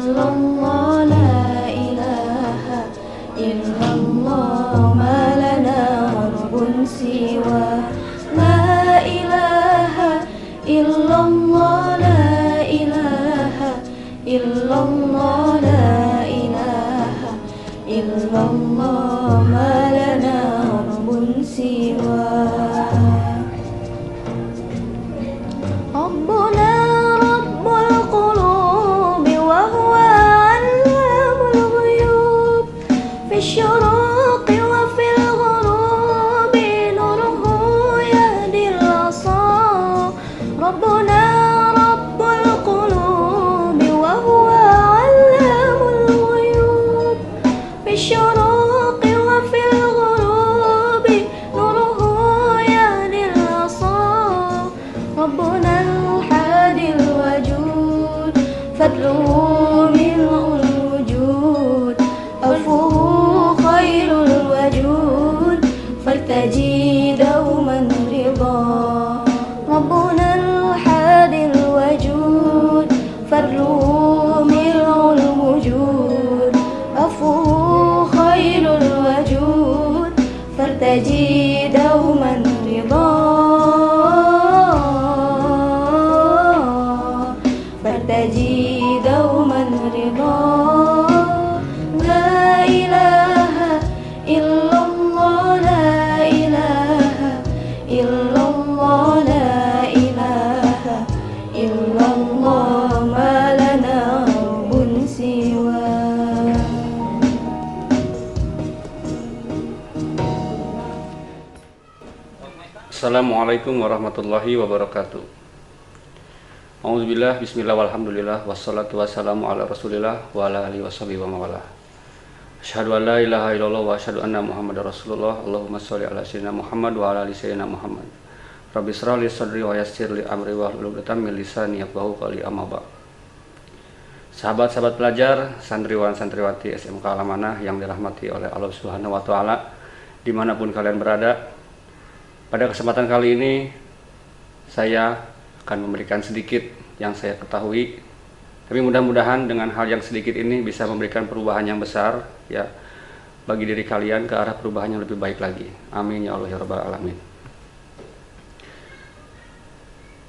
illallah, la ilaha illallah, ma lana rabbun siwa. La ilaha illallah, la ilaha illallah, la ilaha illallah, ma lana rabbun siwa. Rabbuna rabbul qulubi wa huwa allamul ghuyub, fi syuruqi wa fil ghurubi nuruhu yahdil asa. Rabbuna rabbul qulubi wa huwa allamul ghuyub, fi syuruqi wa fil ghurubi nuruhu yahdil asa. Rabbuna al-hadil wajud, fadluhu mil'ul wujud, afuhu khairul wajud, faltaji dauman ridha. Rabbuna al-hadil wajud, fadluhu mil'ul wujud, afuhu khairul wajud, faltaji dauman ridha. Fartaji dauman ridha. La ilaha illallah, la ilaha illallah, la ilaha illallah, ma lana rabbun siwa. Assalamualaikum warahmatullahi wabarakatuh. Auzubillah, bismillah, walhamdulillah, wassalatu wassalamu ala rasulillah wa ala alihi washabihi wa mawalah. Asyhadu an la ilaha illallah wa asyhadu anna muhammadar rasulullah. Allahumma sholli ala sayyidina Muhammad wa ala ali sayyidina Muhammad. Rabbi shrah li sadri wa yassir li amri wahlul 'uqdatam min lisani yafqahu qawli, amma ba'd. Sahabat-sahabat pelajar, santriwan santriwati SMK Al-Amanah yang dirahmati oleh Allah Subhanahu wa taala, dimanapun kalian berada. Pada kesempatan kali ini saya akan memberikan sedikit yang saya ketahui, tapi mudah-mudahan dengan hal yang sedikit ini bisa memberikan perubahan yang besar ya bagi diri kalian ke arah perubahan yang lebih baik lagi. Amin ya Allah ya rabbal alamin.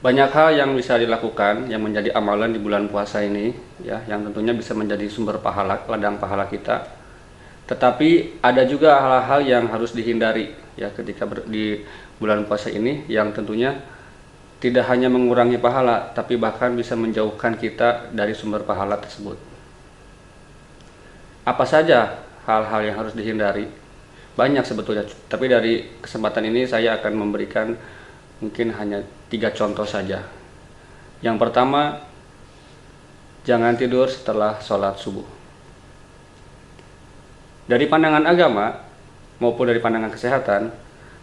Banyak hal yang bisa dilakukan yang menjadi amalan di bulan puasa ini ya, yang tentunya bisa menjadi sumber pahala, ladang pahala kita. Tetapi ada juga hal-hal yang harus dihindari ya ketika di bulan puasa ini, yang tentunya tidak hanya mengurangi pahala, tapi bahkan bisa menjauhkan kita dari sumber pahala tersebut. Apa saja hal-hal yang harus dihindari? Banyak sebetulnya, tapi dari kesempatan ini saya akan memberikan mungkin hanya 3 contoh saja. Yang pertama, jangan tidur setelah sholat subuh. Dari pandangan agama maupun dari pandangan kesehatan,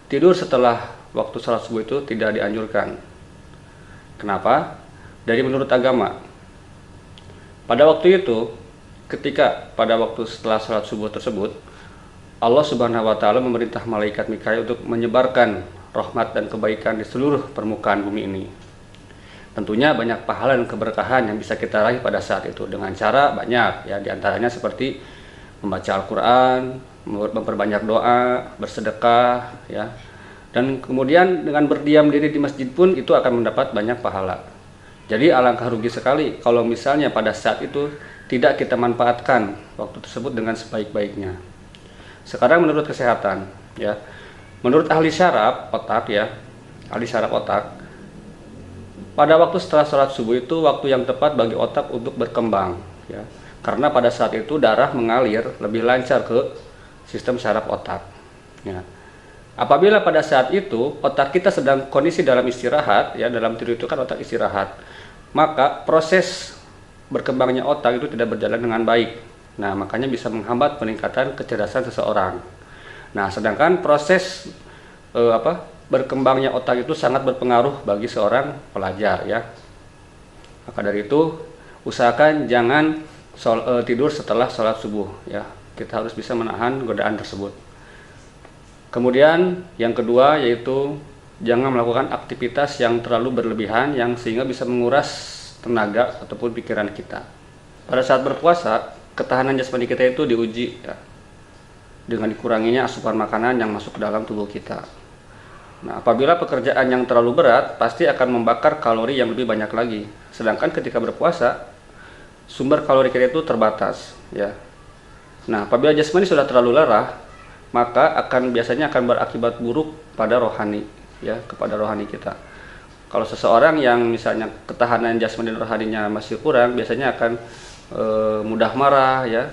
tidur setelah waktu sholat subuh itu tidak dianjurkan. Kenapa? Dari menurut agama, pada waktu itu, ketika pada waktu setelah sholat subuh tersebut, Allah Subhanahu wa taala memerintah malaikat Mikail untuk menyebarkan rahmat dan kebaikan di seluruh permukaan bumi ini. Tentunya banyak pahala dan keberkahan yang bisa kita raih pada saat itu dengan cara banyak ya, diantaranya seperti membaca Al-Quran, memperbanyak doa, bersedekah ya. Dan kemudian dengan berdiam diri di masjid pun itu akan mendapat banyak pahala. Jadi alangkah rugi sekali kalau misalnya pada saat itu tidak kita manfaatkan waktu tersebut dengan sebaik-baiknya. Sekarang menurut kesehatan ya, menurut ahli syaraf otak ya, ahli syaraf otak, pada waktu setelah sholat subuh itu waktu yang tepat bagi otak untuk berkembang ya, karena pada saat itu darah mengalir lebih lancar ke sistem syaraf otak ya. Apabila pada saat itu otak kita sedang kondisi dalam istirahat ya, dalam tidur itu kan otak istirahat, maka proses berkembangnya otak itu tidak berjalan dengan baik. Nah, makanya bisa menghambat peningkatan kecerdasan seseorang. Nah, sedangkan proses berkembangnya otak itu sangat berpengaruh bagi seorang pelajar ya. Maka dari itu usahakan jangan tidur setelah sholat subuh ya. Kita harus bisa menahan godaan tersebut. Kemudian yang kedua yaitu jangan melakukan aktivitas yang terlalu berlebihan yang sehingga bisa menguras tenaga ataupun pikiran kita. pada saat berpuasa, ketahanan jasmani kita itu diuji ya, dengan dikuranginya asupan makanan yang masuk ke dalam tubuh kita. Nah, apabila pekerjaan yang terlalu berat, pasti akan membakar kalori yang lebih banyak lagi. Sedangkan ketika berpuasa, sumber kalori kita itu terbatas ya. Nah, apabila jasmani sudah terlalu lelah, maka biasanya akan berakibat buruk pada rohani ya, kepada rohani kita. Kalau seseorang yang misalnya ketahanan jasmani dan rohaninya masih kurang, biasanya akan mudah marah ya.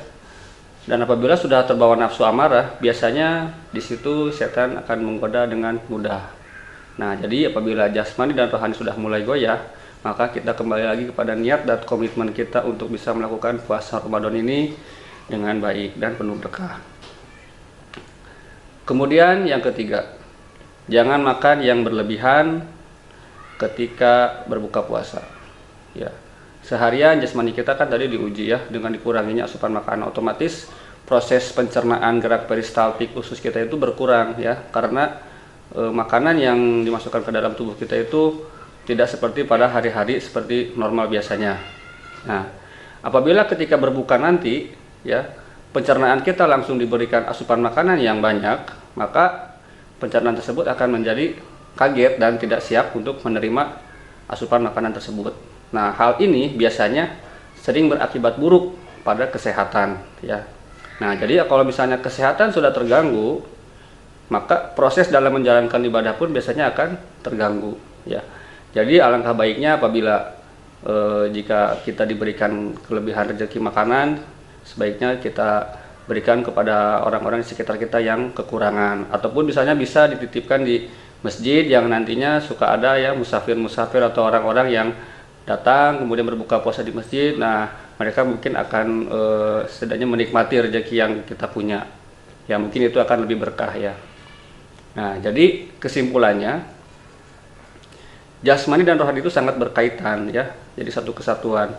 Dan apabila sudah terbawa nafsu amarah, biasanya di situ setan akan menggoda dengan mudah. Nah, jadi apabila jasmani dan rohani sudah mulai goyah, maka kita kembali lagi kepada niat dan komitmen kita untuk bisa melakukan puasa Ramadan ini dengan baik dan penuh berkah. Kemudian yang ketiga, jangan makan yang berlebihan ketika berbuka puasa. Ya, seharian jasmani kita kan tadi diuji ya dengan dikuranginya asupan makanan, otomatis proses pencernaan gerak peristaltik usus kita itu berkurang ya, karena makanan yang dimasukkan ke dalam tubuh kita itu tidak seperti pada hari-hari seperti normal biasanya. Nah, apabila ketika berbuka nanti ya, pencernaan kita langsung diberikan asupan makanan yang banyak, maka pencernaan tersebut akan menjadi kaget dan tidak siap untuk menerima asupan makanan tersebut. Nah, hal ini biasanya sering berakibat buruk pada kesehatan ya. Nah, jadi kalau misalnya kesehatan sudah terganggu, maka proses dalam menjalankan ibadah pun biasanya akan terganggu ya. Jadi alangkah baiknya apabila jika kita diberikan kelebihan rezeki makanan, sebaiknya kita berikan kepada orang-orang di sekitar kita yang kekurangan, ataupun misalnya bisa dititipkan di masjid yang nantinya suka ada ya musafir-musafir atau orang-orang yang datang kemudian berbuka puasa di masjid. Nah, mereka mungkin akan setidaknya menikmati rezeki yang kita punya ya, mungkin itu akan lebih berkah ya. Nah, jadi kesimpulannya, jasmani dan rohani itu sangat berkaitan ya, jadi satu kesatuan.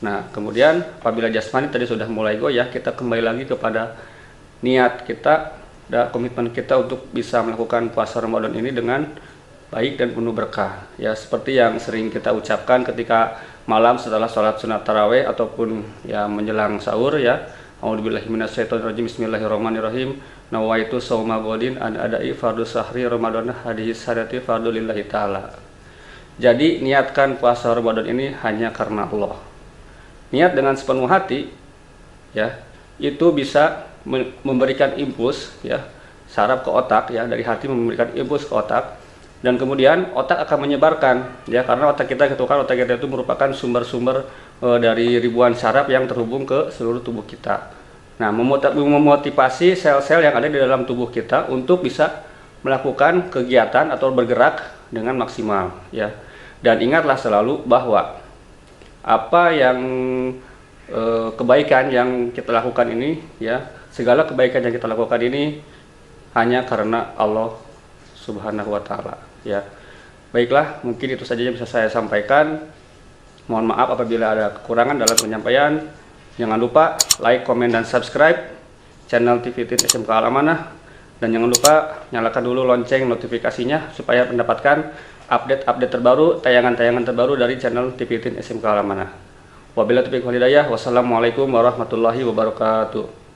Nah, kemudian apabila jasmani tadi sudah mulai goyah, kita kembali lagi kepada niat kita dan komitmen kita untuk bisa melakukan puasa Ramadan ini dengan baik dan penuh berkah ya, seperti yang sering kita ucapkan ketika malam setelah sholat sunat tarawih ataupun ya menjelang sahur ya. A'udzubillahi minasyaitonirrajim, bismillahirrahmanirrahim. Nawaitu shauma ghadin an ada'i fardhu sahri Ramadan hadhihi sadati fardhu lillahi ta'ala. Jadi niatkan puasa Ramadan ini hanya karena Allah. Niat dengan sepenuh hati ya, itu bisa memberikan impuls ya, saraf ke otak ya, dari hati memberikan impuls ke otak, dan kemudian otak akan menyebarkan ya, karena otak kita itu merupakan sumber-sumber dari ribuan saraf yang terhubung ke seluruh tubuh kita. Nah, memotivasi sel-sel yang ada di dalam tubuh kita untuk bisa melakukan kegiatan atau bergerak dengan maksimal ya. Dan ingatlah selalu bahwa apa yang kebaikan yang kita lakukan ini ya, segala kebaikan yang kita lakukan ini hanya karena Allah Subhanahu wa Ta'ala ya. Baiklah, mungkin itu saja yang bisa saya sampaikan. Mohon maaf apabila ada kekurangan dalam penyampaian. Jangan lupa like, komen, dan subscribe channel TV Tin SMK Al-Amanah, dan jangan lupa nyalakan dulu lonceng notifikasinya supaya mendapatkan update-update terbaru, tayangan-tayangan terbaru dari channel TV Tin SMK Al-Amanah. Wabillahi taufiq wal hidayah. Wassalamualaikum warahmatullahi wabarakatuh.